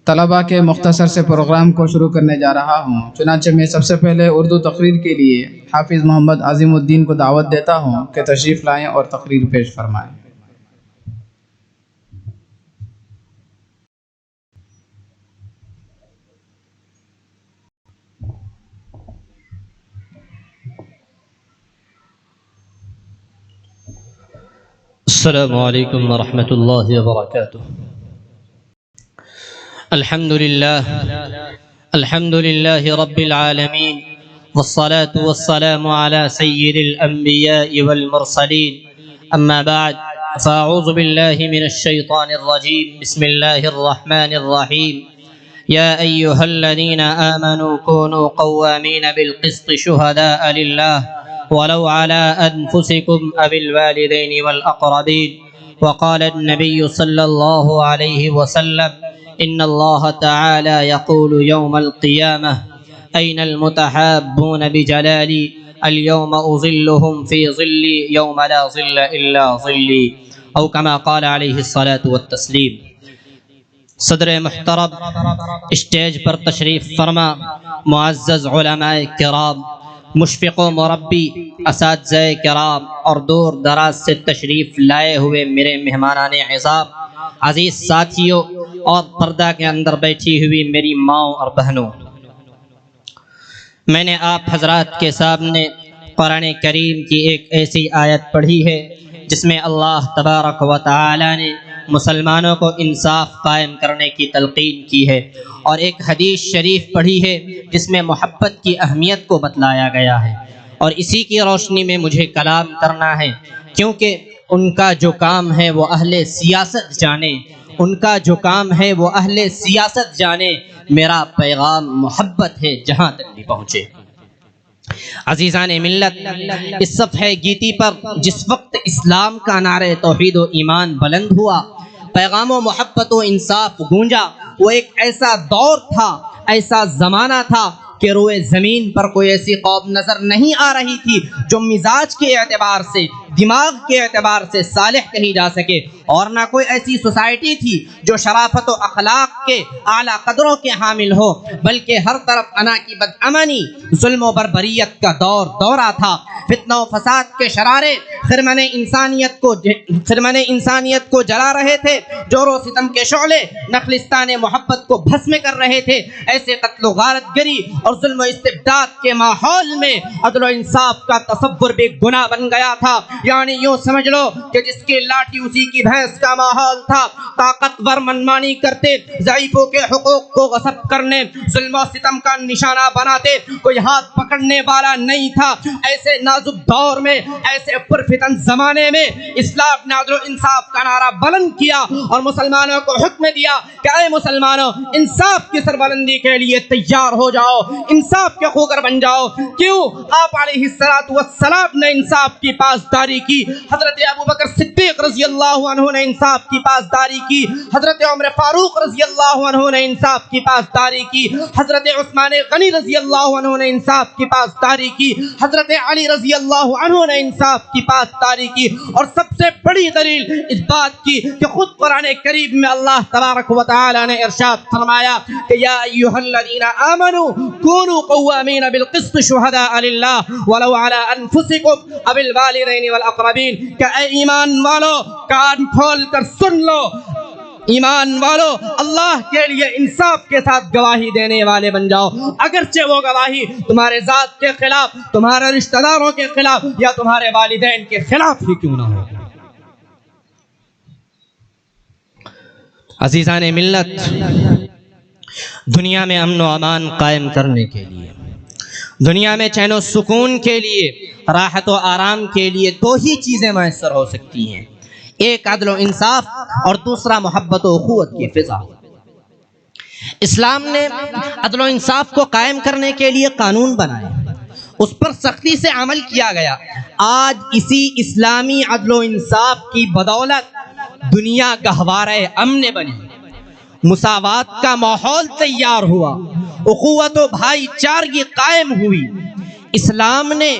طلباء کے مختصر سے پروگرام کو شروع کرنے جا رہا ہوں۔ چنانچہ میں سب سے پہلے اردو تقریر کے لیے حافظ محمد عظیم الدین کو دعوت دیتا ہوں کہ تشریف لائیں اور تقریر پیش فرمائیں۔ السلام علیکم ورحمۃ اللہ وبرکاتہ۔ الحمد للہ رب العالمین والصلاة والسلام على سید الانبیاء والمرسلین، اما بعد فاعوذ باللہ من الشیطان الرجیم، بسم اللہ الرحمن الرحیم۔ یا ایہا الذین آمنوا كونوا قوامین بالقسط شہداء للہ ولو على أنفسكم أو الوالدين والأقربين، وقال النبي صلى الله عليه وسلم إن الله تعالى يقول يوم القيامة أين المتحابون بجلالي اليوم أظلهم في ظلي يوم لا ظل إلا ظلي، أو كما قال عليه الصلاة والتسليم۔ صدر محترم اسٹیج پر تشریف فرما معزز علماء کرام، مشفق و مربی اساتذہ کرام اور دور دراز سے تشریف لائے ہوئے میرے مہمانان اعزام، عزیز ساتھیوں اور پردہ کے اندر بیٹھی ہوئی میری ماؤں اور بہنوں، میں نے آپ حضرات کے سامنے قرآن کریم کی ایک ایسی آیت پڑھی ہے جس میں اللہ تبارک و تعالی نے مسلمانوں کو انصاف قائم کرنے کی تلقین کی ہے، اور ایک حدیث شریف پڑھی ہے جس میں محبت کی اہمیت کو بتلایا گیا ہے، اور اسی کی روشنی میں مجھے کلام کرنا ہے، کیونکہ ان کا جو کام ہے وہ اہل سیاست جانے، ان کا جو کام ہے وہ اہل سیاست جانے، میرا پیغام محبت ہے جہاں تک بھی پہنچے۔ عزیزان ملت، اس صفحہ گیتی پر جس وقت اسلام کا نعرہ توحید و ایمان بلند ہوا، پیغام و محبت و انصاف گونجا، وہ ایک ایسا دور تھا، ایسا زمانہ تھا کہ روئے زمین پر کوئی ایسی قوم نظر نہیں آ رہی تھی جو مزاج کے اعتبار سے، دماغ کے اعتبار سے صالح کہی جا سکے، اور نہ کوئی ایسی سوسائٹی تھی جو شرافت و اخلاق کے اعلیٰ قدروں کے حامل ہو، بلکہ ہر طرف انا کی بدامنی، ظلم و بربریت کا دورہ تھا۔ فتنہ و فساد کے شرارے خرمن انسانیت کو جلا رہے تھے، جور و ستم کے شعلے نخلستان محبت کو بھسم کر رہے تھے۔ ایسے قتل و غارت گری اور ظلم و استبداد کے ماحول میں عدل و انصاف کا تصور بھی گناہ بن گیا تھا، یعنی یوں سمجھ لو کہ جس کی لاٹھی اسی کی بھینس کا ماحول تھا۔ طاقتور منمانی کرتے، ضعیفوں کے حقوق کو غصب کرنے، ظلم و ستم کا نشانہ بناتے، کوئی ہاتھ پکڑنے والا نہیں تھا۔ ایسے نازک دور میں، ایسے پرفتن زمانے میں اسلام نے عدل و انصاف کا نعرہ بلند کیا اور مسلمانوں کو حکم دیا کہ اے مسلمانوں، انصاف کی سربلندی کے لیے تیار ہو جاؤ، انصاف کے خوگر بن جاؤ۔ کیوں؟ آپ علیہ السلام نے انصاف کی پاسداری کی، حضرت ابوبکر صدیق رضی اللہ عنہ نے انصاف کی پاسداری کی، حضرت عمر فاروق رضی اللہ عنہ نے انصاف کی پاسداری کی، حضرت عثمان غنی رضی اللہ عنہ نے انصاف کی پاسداری کی، حضرت علی رضی اللہ عنہ نے انصاف کی پاسداری کی، اور سب سے بڑی دلیل اس بات کی کہ خود قرآن کریم میں اللہ تبارک و تعالی نے ارشاد فرمایا کہ یا ایھا الذین آمنوا کونوا قوامین بالقسط شہداء للہ ولو علی انفسکم او الوالدین والاقربین، کہ اے ایمان والو کان کھول کر سن لو، ایمان والو اللہ کے لیے انصاف کے ساتھ گواہی دینے والے بن جاؤ، اگرچہ وہ گواہی تمہارے ذات کے خلاف، تمہارے رشتہ داروں کے خلاف یا تمہارے والدین کے خلاف ہی کیوں نہ ہو۔ عزیزان ملت، دنیا میں امن و امان قائم کرنے کے لیے، دنیا میں چین و سکون کے لیے، راحت و آرام کے لیے دو ہی چیزیں میسر ہو سکتی ہیں، ایک عدل و انصاف اور دوسرا محبت و اخوت کی فضا۔ اسلام نے عدل و انصاف کو قائم کرنے کے لیے قانون بنائے، اس پر سختی سے عمل کیا گیا۔ آج اسی اسلامی عدل و انصاف کی بدولت دنیا گہوارہ امن بنی، مساوات کا ماحول تیار ہوا، اخوت و بھائی چارگی قائم ہوئی۔ اسلام نے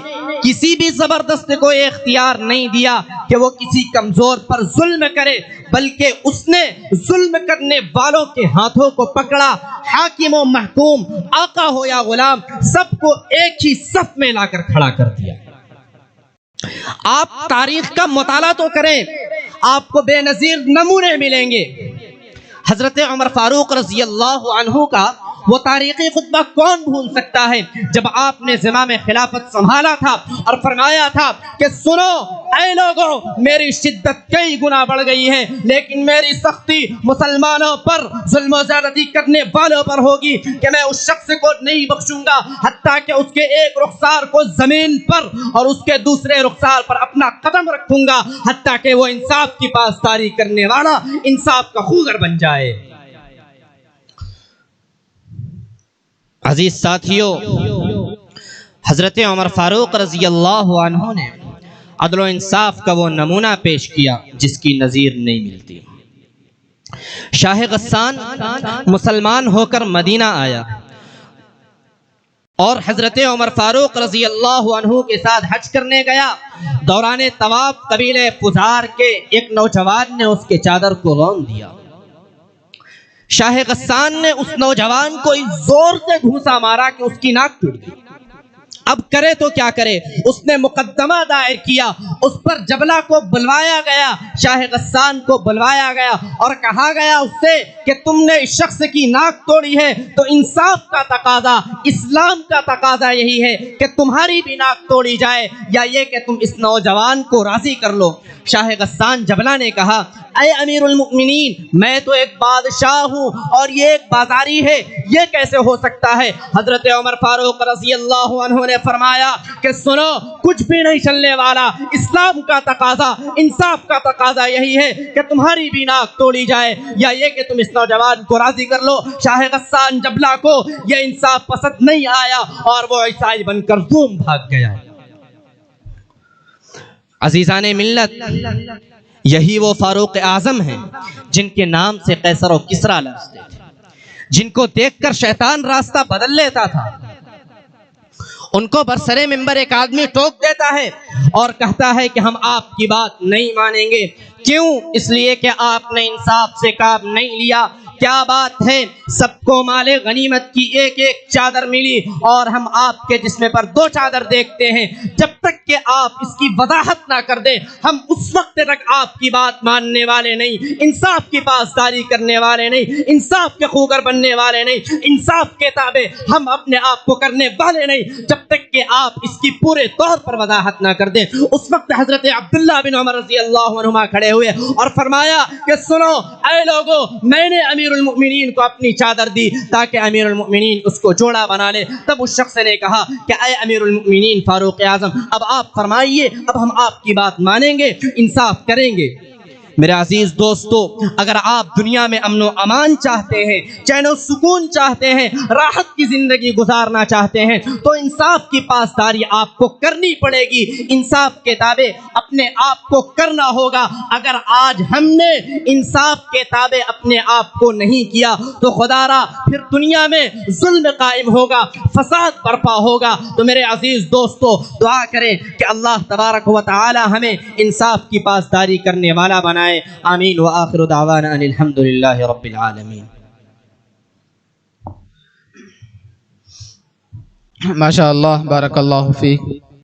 کسی بھی زبردست کو اختیار نہیں دیا کہ وہ کسی کمزور پر ظلم کرے، بلکہ اس نے ظلم کرنے والوں کے ہاتھوں کو پکڑا۔ حاکم و محکوم، آقا ہو یا غلام، سب کو ایک ہی صف میں لا کر کھڑا کر دیا۔ آپ تاریخ کا مطالعہ تو کریں، آپ کو بے نظیر نمونے ملیں گے۔ حضرت عمر فاروق رضی اللہ عنہ کا وہ تاریخی خطبہ کون بھول سکتا ہے جب آپ نے زمام خلافت سنبھالا تھا اور فرمایا تھا کہ سنو اے لوگوں، میری شدت کئی گنا بڑھ گئی ہے، لیکن میری سختی مسلمانوں پر، ظلم و زیادتی کرنے والوں پر ہوگی کہ میں اس شخص کو نہیں بخشوں گا حتیٰ کہ اس کے ایک رخسار کو زمین پر اور اس کے دوسرے رخسار پر اپنا قدم رکھوں گا حتیٰ کہ وہ انصاف کی پاسداری کرنے والا انصاف کا خوگر بن جائے۔ عزیز ساتھیو، حضرت عمر فاروق رضی اللہ عنہ نے عدل و انصاف کا وہ نمونہ پیش کیا جس کی نظیر نہیں ملتی۔ شاہ غسان مسلمان ہو کر مدینہ آیا اور حضرت عمر فاروق رضی اللہ عنہ کے ساتھ حج کرنے گیا۔ دوران طواف قبیلے فزار کے ایک نوجوان نے اس کے چادر کو رون دیا۔ شاہ غسان نے اس نوجوان کو اس زور سے گھوسا مارا کہ اس کی ناک ٹوٹ گئی۔ اب کرے تو کیا کرے، اس نے مقدمہ دائر کیا، اس پر جبلہ کو بلوایا گیا، شاہ غسان کو بلوایا گیا اور کہا گیا اس سے کہ تم نے اس شخص کی ناک توڑی ہے تو انصاف کا تقاضا، اسلام کا تقاضا یہی ہے کہ تمہاری بھی ناک توڑی جائے یا یہ کہ تم اس نوجوان کو راضی کر لو۔ شاہ غسان جبلہ نے کہا اے امیر المؤمنین، میں تو ایک بادشاہ ہوں اور یہ ایک بازاری ہے، یہ کیسے ہو سکتا ہے؟ حضرت عمر فاروق رضی اللہ عنہ نے فرمایا کہ سنو، کچھ بھی نہیں چلنے والا، اسلام کا تقاضا، انصاف کا تقاضا یہی ہے کہ تمہاری بھی ناک توڑی جائے یا یہ کہ تم اس نوجوان کو راضی کر لو۔ شاہ غسان جبلہ کو یہ انصاف پسند نہیں آیا اور وہ عیسائی بن کر روم بھاگ گیا۔ عزیزان ملت، یہی وہ فاروق اعظم ہیں جن کے نام سے قیصر و کسریٰ لرزتے تھے، جن کو دیکھ کر شیطان راستہ بدل لیتا تھا۔ ان کو برسرے ممبر ایک آدمی ٹوک دیتا ہے اور کہتا ہے کہ ہم آپ کی بات نہیں مانیں گے۔ کیوں؟ اس لیے کہ آپ نے انصاف سے کام نہیں لیا۔ کیا بات ہے، سب کو مال غنیمت کی ایک ایک چادر ملی اور ہم آپ کے جسم پر 2 چادر دیکھتے ہیں۔ جب تک کہ آپ اس کی وضاحت نہ کر دیں ہم اس وقت تک آپ کی بات ماننے والے نہیں، انصاف کی پاسداری کرنے والے نہیں، انصاف کے خوگر بننے والے نہیں، انصاف کے تابع ہم اپنے آپ کو کرنے والے نہیں جب تک کہ آپ اس کی پورے طور پر وضاحت نہ کر دیں۔ اس وقت حضرت عبداللہ بن عمر رضی اللہ عنہما کھڑے ہوئے اور فرمایا کہ سنو اے لوگو، میں نے امیر المؤمنین کو اپنی چادر دی تاکہ امیر المؤمنین اس کو جوڑا بنا لے۔ تب اس شخص نے کہا کہ اے امیر المؤمنین فاروق اعظم، اب آپ فرمائیے، اب ہم آپ کی بات مانیں گے، انصاف کریں گے۔ میرے عزیز دوستو، اگر آپ دنیا میں امن و امان چاہتے ہیں، چین و سکون چاہتے ہیں، راحت کی زندگی گزارنا چاہتے ہیں تو انصاف کی پاسداری آپ کو کرنی پڑے گی، انصاف کے تابع اپنے آپ کو کرنا ہوگا۔ اگر آج ہم نے انصاف کے تابع اپنے آپ کو نہیں کیا تو خدا را پھر دنیا میں ظلم قائم ہوگا، فساد برپا ہوگا۔ تو میرے عزیز دوستو، دعا کریں کہ اللہ تبارک و تعالی ہمیں انصاف کی پاسداری کرنے والا بنائے۔ آمین وآخر دعوانا ان الحمدللہ رب العالمین۔ ماشاء اللہ، بارک اللہ فیک۔